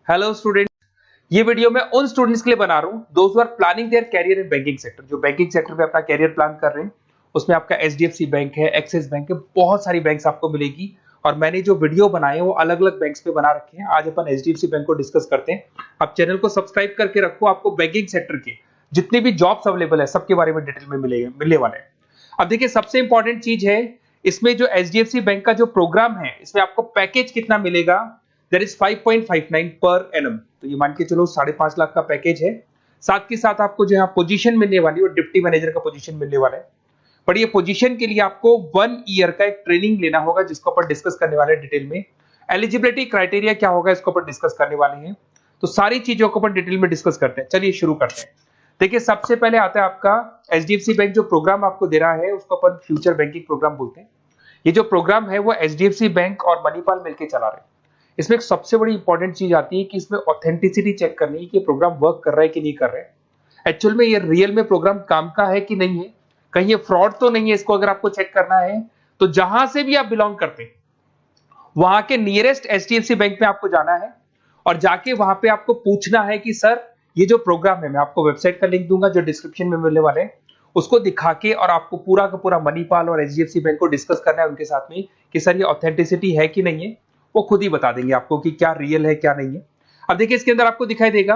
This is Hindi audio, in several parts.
हेलो स्टूडेंट, ये वीडियो मैं उन स्टूडेंट्स के लिए बना रहा हूँ those who are planning their career in banking sector, जो बैंकिंग सेक्टर में अपना कैरियर प्लान कर रहे हैं। उसमें आपका एचडीएफसी बैंक है, एक्सिस बैंक है, बहुत सारी बैंक्स आपको मिलेगी। और मैंने जो वीडियो बनाए हैं वो अलग अलग बैंक्स पे बना रखे हैं। आज अपन एचडीएफसी बैंक को डिस्कस करते हैं। आप चैनल को सब्सक्राइब करके रखो, आपको बैंकिंग सेक्टर के जितने भी जॉब्स अवेलेबल है सबके बारे में डिटेल में मिलने वाले हैं। अब देखिए, सबसे इंपॉर्टेंट चीज है इसमें जो एचडीएफसी बैंक का जो प्रोग्राम है, इसमें आपको पैकेज कितना मिलेगा, दैट इज 5.59 पर एनम। तो ये मान के चलो 5.5 लाख का पैकेज है। साथ के साथ आपको जो यहाँ पोजीशन मिलने वाली है वो डिप्टी मैनेजर का पोजीशन मिलने वाला है। पर ये पोजीशन के लिए आपको 1 ईयर का एक ट्रेनिंग लेना होगा, जिसको अपन डिस्कस करने वाले हैं डिटेल में। एलिजिबिलिटी क्राइटेरिया क्या होगा, इसको अपन डिस्कस करने वाले हैं। तो सारी चीजों को अपन डिटेल में डिस्कस करते हैं। चलिए शुरू करते हैं। देखिए, सबसे पहले आता है आपका एचडीएफसी बैंक जो प्रोग्राम आपको दे रहा है उसको अपन फ्यूचर बैंकिंग प्रोग्राम बोलते हैं। ये जो प्रोग्राम है वो एचडीएफसी बैंक और मणिपाल मिलकर चला रहे हैं। इसमें एक सबसे बड़ी इंपॉर्टेंट चीज आती है कि इसमें ऑथेंटिसिटी चेक करनी है कि प्रोग्राम वर्क कर रहा है कि नहीं कर रहा है। एक्चुअल में ये रियल में प्रोग्राम काम का है कि नहीं है, कहीं ये फ्रॉड तो नहीं है। इसको अगर आपको चेक करना है तो जहां से भी आप बिलोंग करते हैं वहां के नियरेस्ट एचडीएफसी बैंक में आपको जाना है और जाके वहां पे आपको पूछना है कि सर ये जो प्रोग्राम है, मैं आपको वेबसाइट का लिंक दूंगा जो डिस्क्रिप्शन में मिलने वाले हैं, उसको दिखा के और आपको पूरा का पूरा मणिपाल और एचडीएफसी बैंक को डिस्कस करना है उनके साथ में कि सर ये ऑथेंटिसिटी है कि नहीं है। वो खुद ही बता देंगे आपको कि क्या रियल है क्या नहीं है। अब देखिए, इसके अंदर आपको दिखाई देगा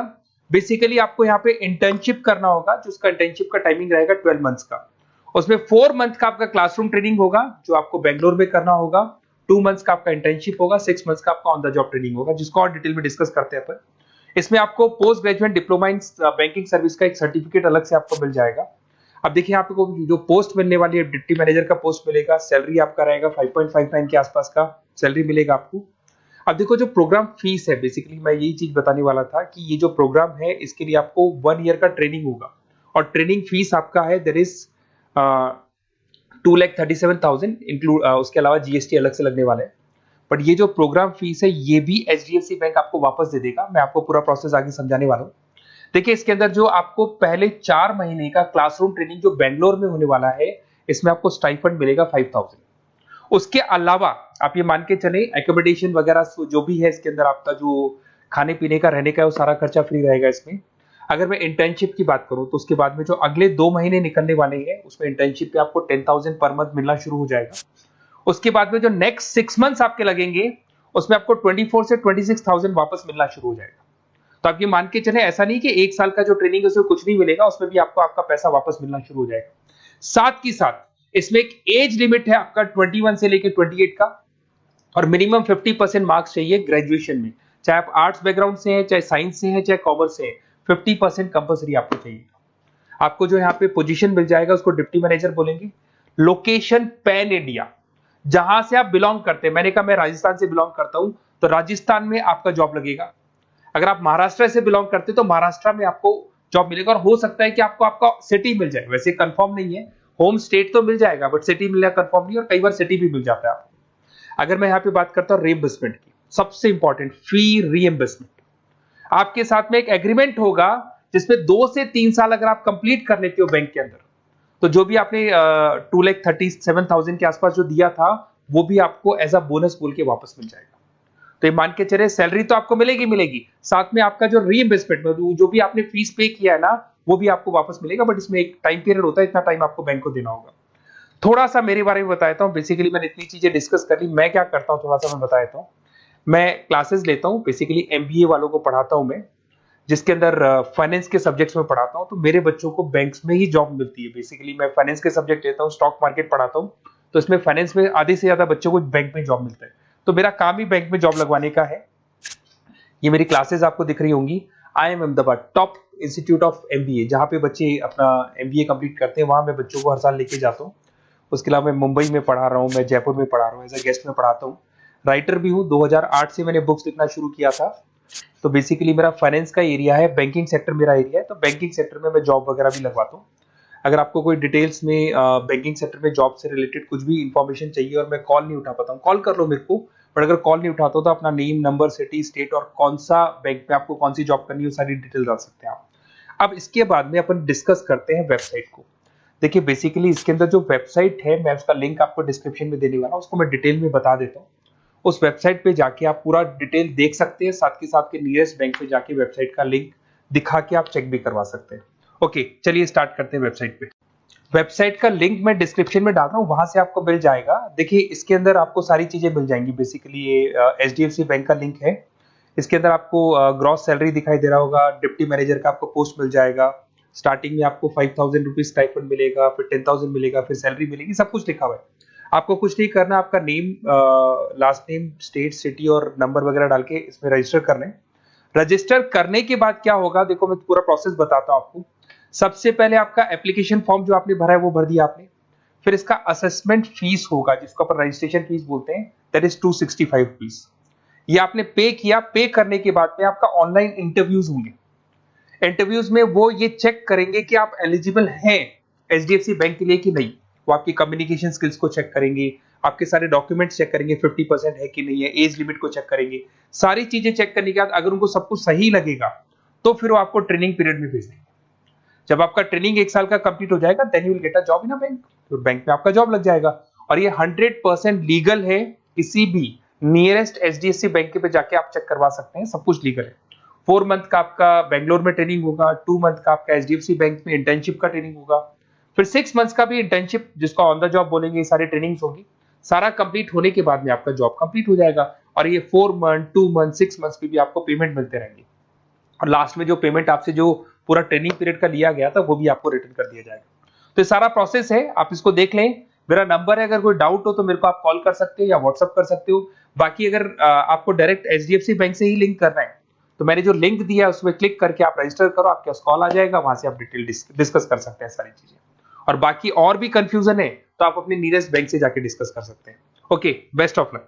बेसिकली आपको यहाँ पे इंटर्नशिप करना होगा, जो उसका इंटर्नशिप का टाइमिंग रहेगा 12 मंथ्स का। उसमें 4 मंथ का आपका क्लासरूम ट्रेनिंग होगा जो आपको बेंगलोर में करना होगा। 2 मंथ्स का आपका इंटर्नशिप होगा, 6 मंथ्स का आपका ऑन द जॉब ट्रेनिंग होगा, जिसको और डिटेल में डिस्कस करते हैं अपन। इसमें आपको post graduate diploma in banking service का एक सर्टिफिकेट अलग से आपको मिल जाएगा। अब देखिए, आपको जो पोस्ट मिलने वाली है डिप्टी मैनेजर का पोस्ट मिलेगा। सैलरी आपका रहेगा 5.59 के आसपास का सैलरी मिलेगा आपको। अब देखो, जो प्रोग्राम फीस है, बेसिकली मैं यही चीज बताने वाला था कि ये जो प्रोग्राम है इसके लिए आपको 1 ईयर का ट्रेनिंग होगा और ट्रेनिंग फीस आपका है दैट इज 2,37,000 इंक्लूड, उसके अलावा जीएसटी अलग से लगने वाला है। बट ये जो प्रोग्राम फीस है ये भी एचडीएफसी बैंक आपको वापस दे देगा। मैं आपको पूरा प्रोसेस आगे समझाने वाला हूँ। देखिए, इसके अंदर जो आपको पहले 4 महीने का क्लासरूम ट्रेनिंग जो बेंगलोर में होने वाला है, इसमें आपको स्टाइपेंड मिलेगा 5,000। उसके अलावा आप ये मान के चले एकोमोडेशन वगैरह जो भी है इसके अंदर आपका जो खाने पीने का रहने का है वो सारा खर्चा फ्री रहेगा इसमें। अगर मैं इंटर्नशिप की बात करूं तो उसके बाद में जो अगले 2 महीने निकलने वाले हैं उसमें इंटर्नशिप पे आपको 10,000 पर मंथ मिलना शुरू हो जाएगा। उसके बाद में जो नेक्स्ट 6 मंथ्स आपके लगेंगे उसमें आपको 24 से 26,000 वापस मिलना शुरू हो जाएगा। तो आप ये मान के चले, ऐसा नहीं कि 1 साल का जो ट्रेनिंग है उसमें कुछ नहीं मिलेगा, उसमें भी आपको आपका पैसा वापस मिलना शुरू हो जाएगा। साथ ही साथ इसमें एक एज लिमिट है आपका 21 से लेकर 28 का, और मिनिमम 50% मार्क्स चाहिए ग्रेजुएशन में, चाहे आप आर्ट्स बैकग्राउंड से हैं, चाहे साइंस से हैं, चाहे कॉमर्स से हैं। 50% कंपल्सरी आपको चाहिए। आपको जो यहाँ पे पोजीशन मिल जाएगा उसको डिप्टी मैनेजर बोलेंगे। लोकेशन पैन इंडिया, जहां से आप बिलोंग करते हैं। मैंने कहा मैं राजस्थान से बिलोंग करता हूं तो राजस्थान में आपका जॉब लगेगा। अगर आप महाराष्ट्र से बिलोंग करते हैं तो महाराष्ट्र में आपको जॉब मिलेगा। और हो सकता है कि आपको आपका सिटी मिल जाए, वैसे कंफर्म नहीं है, होम स्टेट तो मिल जाएगा बट सिटी मिलना कंफर्म नहीं, और कई बार सिटी भी मिल जाता है आपको। अगर मैं यहाँ पे बात करता हूँ रीइंबर्समेंट की, सबसे इंपॉर्टेंट फी रीइंबर्समेंट। आपके साथ में एक एग्रीमेंट होगा जिसमें 2 से 3 साल अगर आप कंप्लीट कर लेते हो बैंक के अंदर, तो जो भी आपने 2,37,000 के आसपास जो दिया था वो भी आपको एज अ बोनस बोल के वापस मिल जाएगा। तो ये मान के चले, सैलरी तो आपको मिलेगी, साथ में आपका जो रीइंबर्समेंट में जो भी आपने फीस पे किया है ना वो भी आपको वापस मिलेगा। बट इसमें एक टाइम पीरियड होता है, इतना टाइम आपको बैंक को देना होगा। थोड़ा सा मेरे बारे में बताता हूँ। बेसिकली मैंने इतनी चीजें डिस्कस कर ली, मैं क्या करता हूँ थोड़ा सा मैं बताता हूँ। मैं क्लासेस लेता हूँ, बेसिकली एमबीए वालों को पढ़ाता हूँ मैं, जिसके अंदर फाइनेंस के सब्जेक्ट्स में पढ़ाता हूँ। तो मेरे बच्चों को बैंक्स में ही जॉब मिलती है। बेसिकली मैं फाइनेंस के सब्जेक्ट लेता हूँ, स्टॉक मार्केट पढ़ाता हूँ, तो इसमें फाइनेंस में आधे से ज्यादा बच्चों को बैंक में जॉब मिलता है। तो मेरा काम ही बैंक में जॉब लगवाने का है। ये मेरी क्लासेस आपको दिख रही होंगी। IIM Ahmedabad top institute of MBA, जहाँ पे बच्चे अपना एमबीए कंप्लीट करते हैं, वहां मैं बच्चों को हर साल लेके जाता हूँ। उसके अलावा मैं मुंबई में पढ़ा रहा हूँ, मैं जयपुर में पढ़ा रहा हूँ, एज अ गेस्ट में पढ़ाता हूँ। राइटर भी हूँ, 2008 से मैंने बुक्स लिखना शुरू किया था। तो बेसिकली मेरा फाइनेंस का एरिया है, बैंकिंग सेक्टर मेरा एरिया है। तो बैंकिंग सेक्टर में मैं जॉब वगैरह भी लगवाता हूँ। अगर आपको कोई डिटेल्स में बैंकिंग सेक्टर में जॉब से रिलेटेड कुछ भी इंफॉर्मेशन चाहिए और मैं कॉल नहीं उठा पाता हूँ, कॉल कर लो मेरे को। बट अगर कॉल नहीं उठाता तो अपना नेम, नंबर, सिटी, स्टेट और कौन सा बैंक में आपको कौन सी जॉब करनी है वो सारी डिटेल डाल सकते हैं आप। अब इसके बाद में अपन डिस्कस करते हैं वेबसाइट को। देखिए, बेसिकली इसके अंदर जो वेबसाइट है मैं उसका लिंक आपको डिस्क्रिप्शन में देने वाला हूँ, उसको मैं डिटेल में बता देता हूँ। उस वेबसाइट पे जाके आप पूरा डिटेल देख सकते हैं, साथ के साथ के नियरेस्ट बैंक पे जाके वेबसाइट का लिंक दिखा के आप चेक भी करवा सकते हैं। ओके, चलिए स्टार्ट करते हैं वेबसाइट पे। वेबसाइट का लिंक मैं डिस्क्रिप्शन में डाल रहा हूँ, वहां से आपको मिल जाएगा। देखिए इसके अंदर आपको सारी चीजें मिल जाएंगी। बेसिकली ये HDFC बैंक का लिंक है। इसके अंदर आपको ग्रॉस सैलरी दिखाई दे रहा होगा, डिप्टी मैनेजर का आपको पोस्ट मिल जाएगा। स्टार्टिंग में आपको 5,000 रुपीज स्टाइपेंड मिलेगा, फिर 10,000 मिलेगा, फिर सैलरी मिलेगी, सब कुछ लिखा हुआ है। आपको कुछ नहीं करना, आपका name, last name, state, city और नंबर वगैरह डाल के इसमें रजिस्टर करना है। रजिस्टर करने के बाद क्या होगा, देखो मैं पूरा प्रोसेस बताता हूँ आपको। सबसे पहले आपका एप्लीकेशन फॉर्म जो आपने भरा है वो भर दिया आपने। फिर इसका असेसमेंट फीस होगा, जिसको अपन रजिस्ट्रेशन फीस बोलते हैं, दैट इज 265 रुपीज। ये आपने पे किया। पे करने के बाद में आपका ऑनलाइन इंटरव्यूज होंगे। इंटरव्यूज में वो ये चेक करेंगे कि आप एलिजिबल हैं HDFC बैंक के लिए कि नहीं। वो आपकी कम्युनिकेशन स्किल्स को चेक करेंगे, आपके सारे डॉक्यूमेंट्स चेक करेंगे, 50% है कि नहीं है, एज लिमिट को चेक करेंगे। सारी चीजें चेक करने के बाद अगर उनको सब कुछ सही लगेगा तो फिर वो आपको ट्रेनिंग पीरियड में भेज देंगे। जब आपका ट्रेनिंग 1 साल का कंप्लीट हो जाएगा, then you will get a job in a bank. तो बैंक में आपका जॉब लग जाएगा। और ये 100% लीगल है। किसी भी नियरेस्ट HDFC बैंक पे जाके आप चेक करवा सकते हैं, सब कुछ लीगल है। 4 मंथ का आपका बेंगलोर में ट्रेनिंग होगा, 2 मंथ का आपका HDFC बैंक में इंटर्नशिप का ट्रेनिंग होगा, फिर 6 मंथ्स का भी इंटर्नशिप, जिसको ऑन द जॉब बोलेंगे, ये सारी ट्रेनिंग्स होगी। सारा कंप्लीट होने के बाद में आपका जॉब कंप्लीट हो जाएगा। और ये 4 मंथ, 2 मंथ, 6 मंथ्स की भी आपको पेमेंट मिलते रहेंगे। और लास्ट में जो पेमेंट आपसे जो पूरा ट्रेनिंग पीरियड का लिया गया था वो भी आपको रिटर्न कर दिया जाएगा। तो ये सारा प्रोसेस है, आप इसको देख लें। मेरा नंबर है, अगर कोई डाउट हो तो मेरे को आप कॉल कर सकते हो या व्हाट्सअप कर सकते हो। बाकी अगर आपको डायरेक्ट HDFC बैंक से ही लिंक करना है तो मैंने जो लिंक दिया है उसमें क्लिक करके आप रजिस्टर करो, आपके पास कॉल आ जाएगा, वहां से आप डिटेल डिस्कस कर सकते हैं सारी चीजें। और बाकी और भी कंफ्यूजन है तो आप अपने नियरेस्ट बैंक से जाके डिस्कस कर सकते हैं। Okay, best of luck.